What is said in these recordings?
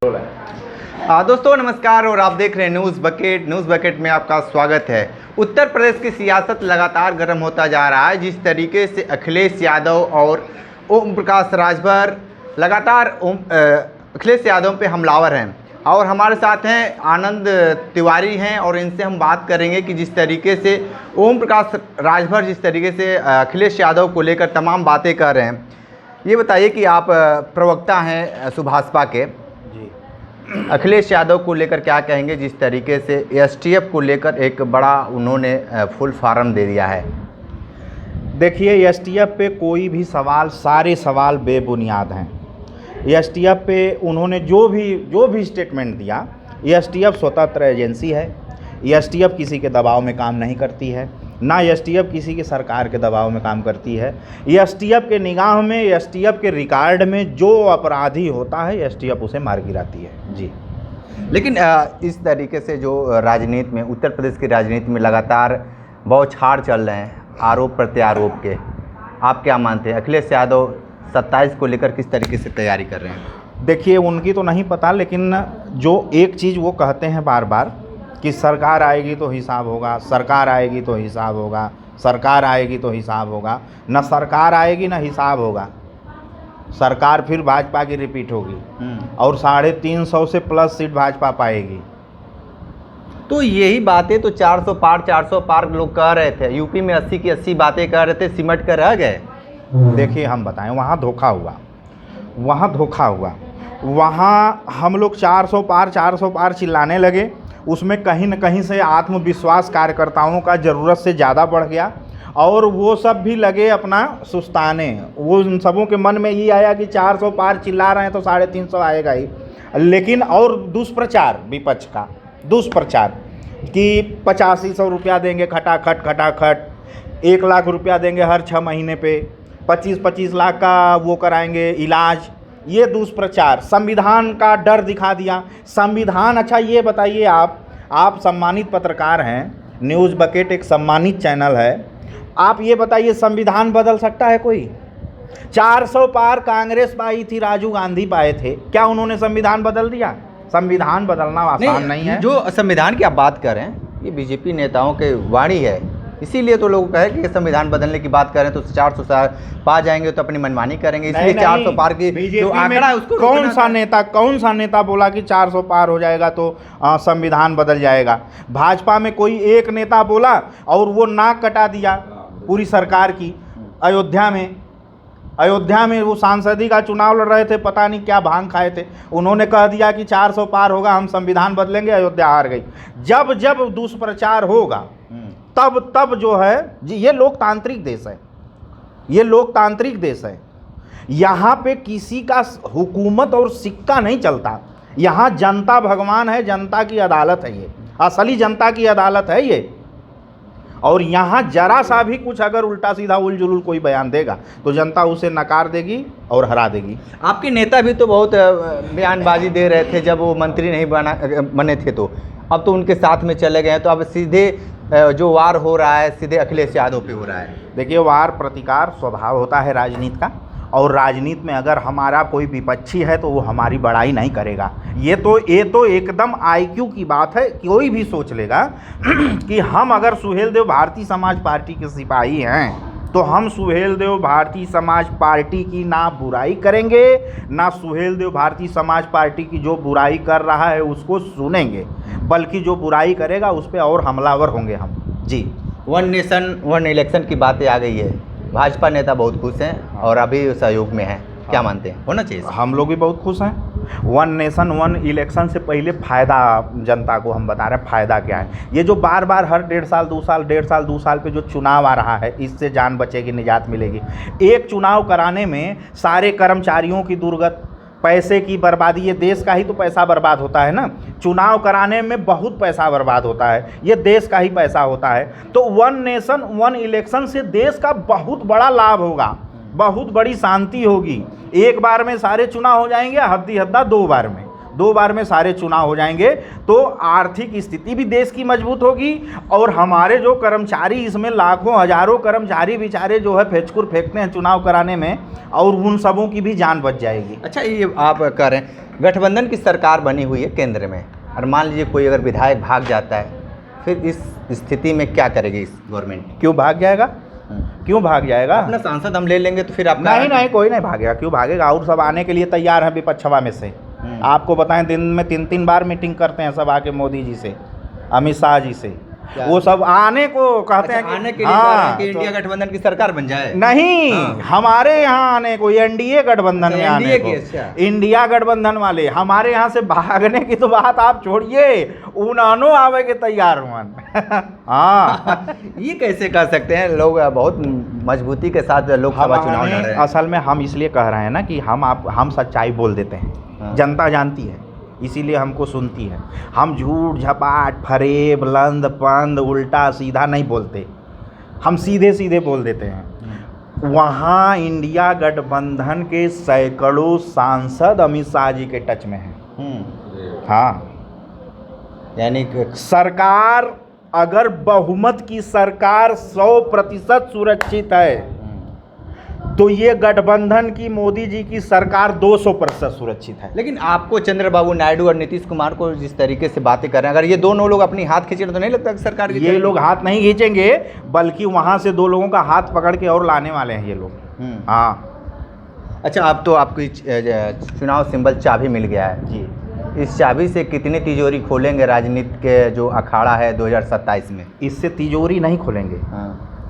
दोस्तों नमस्कार और आप देख रहे हैं न्यूज़ बकेट में आपका स्वागत है। उत्तर प्रदेश की सियासत लगातार गर्म होता जा रहा है। जिस तरीके से अखिलेश यादव और ओम प्रकाश राजभर लगातार अखिलेश यादव पे हमलावर हैं और हमारे साथ हैं आनंद तिवारी हैं और इनसे हम बात करेंगे कि जिस तरीके से ओम प्रकाश राजभर जिस तरीके से अखिलेश यादव को लेकर तमाम बातें कर रहे हैं। ये बताइए कि आप प्रवक्ता हैं सुभाषपा के, अखिलेश यादव को लेकर क्या कहेंगे जिस तरीके से एसटीएफ को लेकर एक बड़ा उन्होंने फुल फार्म दे दिया है। देखिए, एसटीएफ पे कोई भी सवाल, सारे सवाल बेबुनियाद हैं। एसटीएफ पे उन्होंने जो भी स्टेटमेंट दिया, एसटीएफ स्वतंत्र एजेंसी है। एसटीएफ किसी के दबाव में काम नहीं करती है, ना एसटीएफ किसी की सरकार के दबाव में काम करती है। एसटीएफ के निगाह में, एसटीएफ के रिकॉर्ड में जो अपराधी होता है एसटीएफ उसे मार गिराती है जी। लेकिन इस तरीके से जो राजनीति में, उत्तर प्रदेश की राजनीति में लगातार बौछार चल रहे हैं आरोप प्रत्यारोप के, आप क्या मानते हैं अखिलेश यादव 27 को लेकर किस तरीके से तैयारी कर रहे हैं? देखिए, उनकी तो नहीं पता, लेकिन जो एक चीज़ वो कहते हैं बार बार कि सरकार आएगी तो हिसाब होगा, सरकार आएगी तो हिसाब होगा, सरकार आएगी तो हिसाब होगा। न सरकार आएगी न हिसाब होगा। सरकार फिर भाजपा की रिपीट होगी और 350 से प्लस सीट भाजपा पाएगी। तो यही बातें तो 400 पार लोग कह रहे थे। यूपी में 80 की 80 बातें कह रहे थे, सिमट कर रह गए। देखिए, हम बताएं, वहाँ धोखा हुआ, वहाँ हम लोग 400 पार चिल्लाने लगे। उसमें कहीं न कहीं से आत्मविश्वास कार्यकर्ताओं का ज़रूरत से ज़्यादा बढ़ गया और वो सब भी लगे अपना सुस्ताने। वो उन सबों के मन में ये आया कि 400 पार चिल्ला रहे हैं तो 350 आएगा ही। लेकिन और दुष्प्रचार, विपक्ष का दुष्प्रचार कि 8500 रुपया देंगे खटाखट, 1 लाख रुपया देंगे हर 6 महीने पे, 25 लाख का वो कराएंगे इलाज। ये दुष्प्रचार, संविधान का डर दिखा दिया। संविधान, अच्छा ये बताइए, आप सम्मानित पत्रकार हैं, न्यूज़ बकेट एक सम्मानित चैनल है, आप ये बताइए संविधान बदल सकता है कोई? 400 पार कांग्रेस पाई थी, राजीव गांधी पाए थे, क्या उन्होंने संविधान बदल दिया? संविधान बदलना आसान नहीं है। जो संविधान की आप बात कर रहे हैं ये बीजेपी नेताओं के वाणी है, इसीलिए तो लोग कहे कि संविधान बदलने की बात करें तो 400 पा जाएंगे तो अपनी मनमानी करेंगे, इसलिए 400 पार की जो आंकड़ा है उसको कौन सा नेता बोला कि 400 पार हो जाएगा तो संविधान बदल जाएगा? भाजपा में कोई एक नेता बोला और वो नाक कटा दिया पूरी सरकार की। अयोध्या में वो सांसदी का चुनाव लड़ रहे थे, पता नहीं क्या भांग खाए थे, उन्होंने कह दिया कि 400 पार होगा, हम संविधान बदलेंगे, अयोध्या हार गई। जब दुष्प्रचार होगा तब जो है जी, ये लोकतांत्रिक देश है, यहाँ पे किसी का हुकूमत और सिक्का नहीं चलता। यहाँ जनता भगवान है, जनता की अदालत है, ये असली जनता की अदालत है ये। और यहाँ जरा सा भी कुछ अगर उल्टा सीधा उलझुल कोई बयान देगा तो जनता उसे नकार देगी और हरा देगी। आपके नेता भी तो बहुत बयानबाजी दे रहे थे जब वो मंत्री नहीं बने थे, तो अब तो उनके साथ में चले गए हैं, तो अब सीधे जो वार हो रहा है सीधे अखिलेश यादव पे हो रहा है। देखिए, वार प्रतिकार स्वभाव होता है राजनीति का, और राजनीति में अगर हमारा कोई विपक्षी है तो वो हमारी बड़ाई नहीं करेगा। ये तो एकदम आईक्यू की बात है। कोई भी सोच लेगा कि हम अगर सुहेलदेव भारतीय समाज पार्टी के सिपाही हैं तो हम सुहेलदेव भारतीय समाज पार्टी की ना बुराई करेंगे, ना सुहेलदेव भारतीय समाज पार्टी की जो बुराई कर रहा है उसको सुनेंगे, बल्कि जो बुराई करेगा उस पर और हमलावर होंगे हम जी। 1 नेशन 1 इलेक्शन की बातें आ गई है, भाजपा नेता बहुत खुश हैं और अभी सहयोग में हैं, क्या मानते हैं होना चाहिए? हम लोग भी बहुत खुश हैं। 1 नेशन 1 इलेक्शन से पहले फ़ायदा जनता को हम बता रहे हैं, फ़ायदा क्या है। ये जो बार हर 1.5 साल पे जो चुनाव आ रहा है, इससे जान बचेगी, निजात मिलेगी। एक चुनाव कराने में सारे कर्मचारियों की दुर्गत, पैसे की बर्बादी, ये देश का ही तो पैसा बर्बाद होता है ना। चुनाव कराने में बहुत पैसा बर्बाद होता है, ये देश का ही पैसा होता है। तो 1 नेशन 1 इलेक्शन से देश का बहुत बड़ा लाभ होगा, बहुत बड़ी शांति होगी। एक बार में सारे चुनाव हो जाएंगे, हद्दी हद्दा 2 बार में सारे चुनाव हो जाएंगे, तो आर्थिक स्थिति भी देश की मजबूत होगी और हमारे जो कर्मचारी, इसमें लाखों हजारों कर्मचारी बेचारे जो है फेंचकुर फेंकते हैं चुनाव कराने में, और उन सबों की भी जान बच जाएगी। अच्छा, ये आप कह रहे हैं गठबंधन की सरकार बनी हुई है केंद्र में, और मान लीजिए कोई अगर विधायक भाग जाता है, फिर इस स्थिति में क्या करेगी इस गवर्नमेंट? क्यों भाग जाएगा? क्यों भाग जाएगा? अपना सांसद हम ले लेंगे तो फिर आपका नहीं, कोई नहीं भागेगा। क्यों भागेगा? और सब आने के लिए तैयार हैं विपक्षवा में से। आपको बताएं, दिन में 3-3 बार मीटिंग करते हैं सब आके, मोदी जी से, अमित शाह जी से। वो सब आने को कहते हैं कि आने के लिए कह रहे हैं कि इंडिया गठबंधन की सरकार बन जाए। नहीं, हमारे यहाँ आने को, एनडीए गठबंधन में आने को, इंडिया गठबंधन वाले हमारे यहाँ से भागने की तो बात आप छोड़िए, उन्होंने आवे के तैयार हुन। हाँ, ये कैसे कह सकते हैं? लोग बहुत मजबूती के साथ लोकसभा चुनाव लड़ रहे हैं। असल में हम इसलिए कह रहे हैं ना कि हम सच्चाई बोल देते हैं, जनता जानती है, इसीलिए हमको सुनती है। हम झूठ झपाट फरेब लंद पंद उल्टा सीधा नहीं बोलते, हम सीधे सीधे बोल देते हैं। वहाँ इंडिया गठबंधन के सैकड़ों सांसद अमित शाह जी के टच में हैं। हाँ, यानी सरकार, अगर बहुमत की सरकार 100% सुरक्षित है तो ये गठबंधन की मोदी जी की सरकार 200% सुरक्षित है। लेकिन आपको चंद्रबाबू नायडू और नीतीश कुमार को जिस तरीके से बातें कर रहे हैं, अगर ये दोनों लोग अपनी हाथ खींचे तो नहीं लगता कि सरकार की? ये लोग हाथ नहीं खींचेंगे, बल्कि वहाँ से 2 लोगों का हाथ पकड़ के और लाने वाले हैं ये लोग। हाँ। अच्छा, अब तो आपको चुनाव सिंबल चाबी मिल गया है जी। इस चाबी से कितनी तिजोरी खोलेंगे राजनीति के जो अखाड़ा है 2027 में? इससे तिजोरी नहीं खोलेंगे।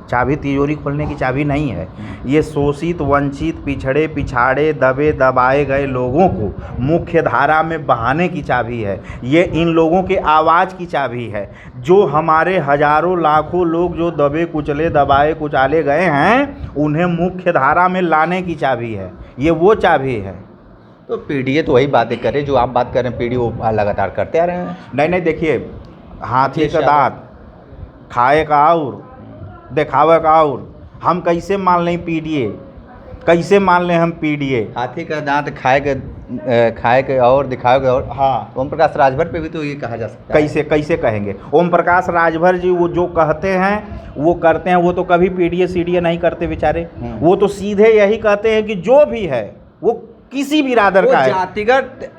चाबी तिजोरी खोलने की चाबी नहीं है। ये शोषित, वंचित, पिछड़े पिछाड़े, दबे दबाए गए लोगों को मुख्य धारा में बहाने की चाबी है। ये इन लोगों के आवाज़ की चाबी है। जो हमारे हजारों लाखों लोग जो दबे कुचले दबाए कुचाले गए हैं, उन्हें मुख्य धारा में लाने की चाबी है। ये वो चाबी है। तो पीडीए तो वही बातें करे जो आप बात कर रहे हैं, पीडीए वो लगातार करते आ रहे हैं। नहीं, देखिए, हाथी का दांत खाए का और दिखावे का और, हम कैसे मान लें पीडीए? कैसे मान लें हम पीडीए? हाथी का दांत खाए के और दिखावे के और। हाँ, ओम प्रकाश राजभर पे भी तो ये कहा जा सकता है। कैसे कहेंगे? ओम प्रकाश राजभर जी वो जो कहते हैं वो करते हैं। वो तो कभी पीडीए सीडीए नहीं करते बेचारे। वो तो सीधे यही कहते हैं कि जो भी है वो किसी भी रादर का है। जातिगत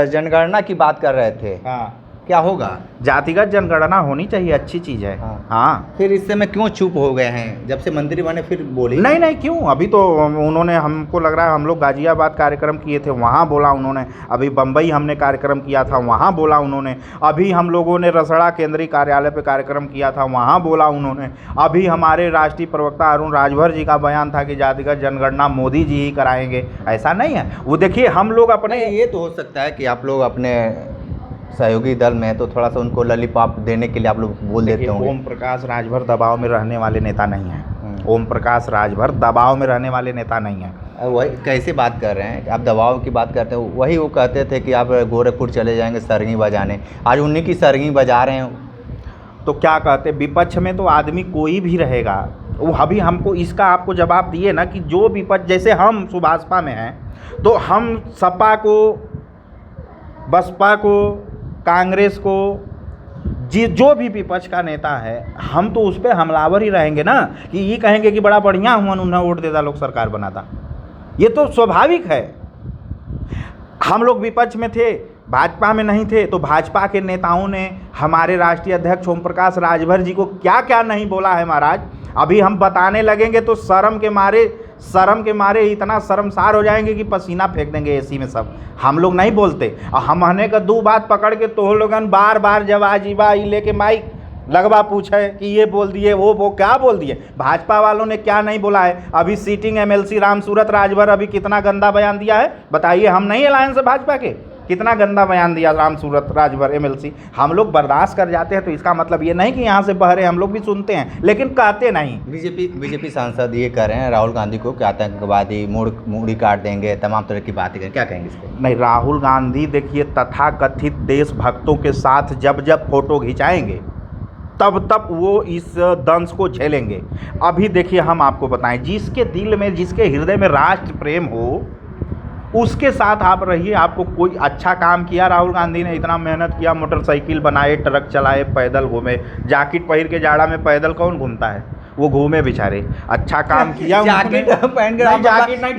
जनगणना की बात कर रहे थे। हाँ, क्या होगा? जातिगत जनगणना होनी चाहिए, अच्छी चीज़ है। हाँ। फिर इस समय क्यों चुप हो गए हैं? जब से मंत्री बने फिर बोले नहीं, क्यों? अभी तो उन्होंने, हमको लग रहा है, हम लोग गाजियाबाद कार्यक्रम किए थे, वहाँ बोला उन्होंने। अभी बम्बई हमने कार्यक्रम किया था, वहाँ बोला उन्होंने। अभी हम लोगों ने रसड़ा केंद्रीय कार्यालय पे कार्यक्रम किया था, वहाँ बोला उन्होंने। अभी हमारे राष्ट्रीय प्रवक्ता अरुण राजभर जी का बयान था कि जातिगत जनगणना मोदी जी ही कराएंगे। ऐसा नहीं है। वो देखिए, हम लोग अपने, ये तो हो सकता है कि आप लोग अपने सहयोगी दल में तो थोड़ा सा उनको लॉलीपॉप देने के लिए आप लोग बोल देते होंगे। ओम प्रकाश राजभर दबाव में रहने वाले नेता नहीं हैं। ओम प्रकाश राजभर दबाव में रहने वाले नेता नहीं हैं। वही कैसे बात कर रहे हैं? आप दबाव की बात करते हैं। वही वो कहते थे कि आप गोरखपुर चले जाएंगे सरगी बजाने, आज उन्हीं की सरगी बजा रहे हैं। तो क्या कहते, विपक्ष में तो आदमी कोई भी रहेगा। वो अभी हमको इसका आपको जवाब दिए ना कि जो विपक्ष, जैसे हम सुभाषपा में हैं तो हम सपा को, बसपा को, कांग्रेस को, जो भी विपक्ष का नेता है, हम तो उस पर हमलावर ही रहेंगे ना, कि ये कहेंगे कि बड़ा बढ़िया हुआ उन्हें वोट देता, लोग सरकार बनाता। ये तो स्वाभाविक है। हम लोग विपक्ष में थे, भाजपा में नहीं थे, तो भाजपा के नेताओं ने हमारे राष्ट्रीय अध्यक्ष ओम प्रकाश राजभर जी को क्या क्या नहीं बोला है महाराज। अभी हम बताने लगेंगे तो शर्म के मारे इतना शर्मसार हो जाएंगे कि पसीना फेंक देंगे एसी में सब। हम लोग नहीं बोलते। और हमने का 2 बात पकड़ के तो लोगन बार जब आजीबा लेके माइक लगवा पूछे कि ये बोल दिए, वो क्या बोल दिए। भाजपा वालों ने क्या नहीं बोला है। अभी सीटिंग एमएलसी रामसूरत राजभर अभी कितना गंदा बयान दिया है, बताइए। हम नहीं अलायंस है भाजपा के, कितना गंदा बयान दिया रामसूरत राजभर एमएलसी। हम लोग बर्दाश्त कर जाते हैं, तो इसका मतलब ये नहीं कि यहाँ से बहरे, हम लोग भी सुनते हैं लेकिन कहते नहीं। बीजेपी सांसद ये कह रहे हैं राहुल गांधी को कि आतंकवादी, मूड़ी काट देंगे, तमाम तरह की बातें करें, क्या कहेंगे इसको? नहीं, राहुल गांधी देखिए तथाकथित देशभक्तों के साथ जब फोटो खिंचाएंगे तब वो इस दंश को झेलेंगे। अभी देखिए, हम आपको बताएं, जिसके दिल में, जिसके हृदय में राष्ट्र प्रेम हो, उसके साथ आप रहिए। आपको कोई अच्छा काम किया राहुल गांधी ने, इतना मेहनत किया, मोटरसाइकिल बनाए, ट्रक चलाए, पैदल घूमे। जैकेट पहन के जाड़ा में पैदल कौन घूमता है? वो घूमे बेचारे, अच्छा काम किया जैकेट पहनकर नहीं, जैकेट नहीं,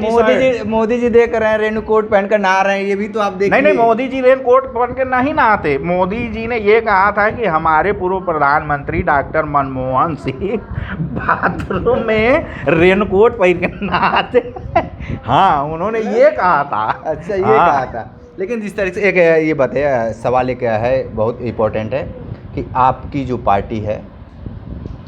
मोदी जी देख रहे हैं रेनू कोट पहनकर नहा रहे हैं, ये भी तो आप देखिए। नहीं, मोदी जी रेन कोट पहन के नहीं नहाते। मोदी जी ने ये कहा था कि हमारे पूर्व प्रधानमंत्री डॉक्टर मनमोहन सिंह बाथरूम में रेन कोट पहन के नहाते। हाँ, उन्होंने ये कहा था। अच्छा, ये कहा था। लेकिन जिस तरह से एक ये बताइए, सवाल एक है बहुत इम्पोर्टेंट है कि आपकी जो पार्टी है,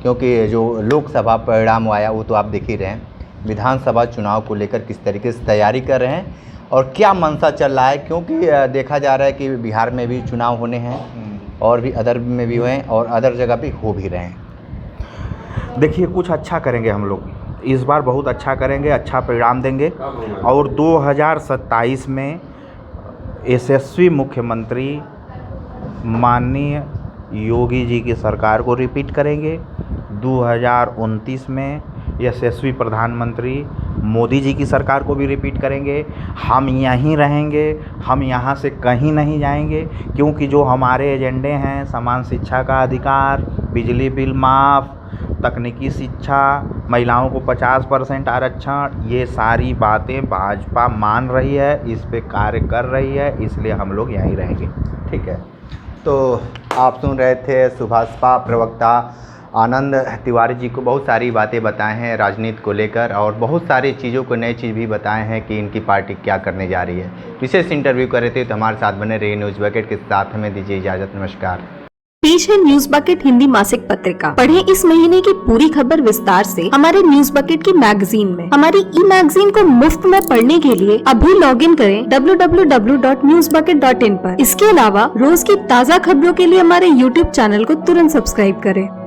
क्योंकि जो लोकसभा परिणाम आया वो तो आप देख ही रहे हैं, विधानसभा चुनाव को लेकर किस तरीके से तैयारी कर रहे हैं और क्या मंशा चल रहा है, क्योंकि देखा जा रहा है कि बिहार में भी चुनाव होने हैं और भी अदर में भी हुए हैं और अदर जगह भी हो भी रहे हैं। देखिए, कुछ अच्छा करेंगे हम लोग, इस बार बहुत अच्छा करेंगे, अच्छा परिणाम देंगे और 2027 में यशस्वी मुख्यमंत्री माननीय योगी जी की सरकार को रिपीट करेंगे। 2029 में यशस्वी प्रधानमंत्री मोदी जी की सरकार को भी रिपीट करेंगे। हम यहीं रहेंगे, हम यहाँ से कहीं नहीं जाएंगे, क्योंकि जो हमारे एजेंडे हैं, समान शिक्षा का अधिकार, बिजली बिल माफ़, तकनीकी शिक्षा, महिलाओं को 50% आरक्षण, ये सारी बातें भाजपा मान रही है, इस पे कार्य कर रही है, इसलिए हम लोग यहीं रहेंगे। ठीक है, तो आप सुन रहे थे सुभाषपा प्रवक्ता आनंद तिवारी जी को बहुत सारी बातें बताए हैं राजनीति को लेकर और बहुत सारी चीज़ों को, नई चीज़ भी बताए हैं कि इनकी पार्टी क्या करने जा रही है। विशेष इंटरव्यू कर रहे थे, तो हमारे साथ बने रहिए न्यूज़ बकेट के साथ। हमें दीजिए इजाज़त, नमस्कार। पेश है न्यूज बकेट हिंदी मासिक पत्रिका। पढ़ें इस महीने की पूरी खबर विस्तार से हमारे न्यूज बकेट की मैगजीन में। हमारी ई मैगजीन को मुफ्त में पढ़ने के लिए अभी लॉगिन करें www.newsbucket.in पर। इसके अलावा रोज की ताज़ा खबरों के लिए हमारे YouTube चैनल को तुरंत सब्सक्राइब करें।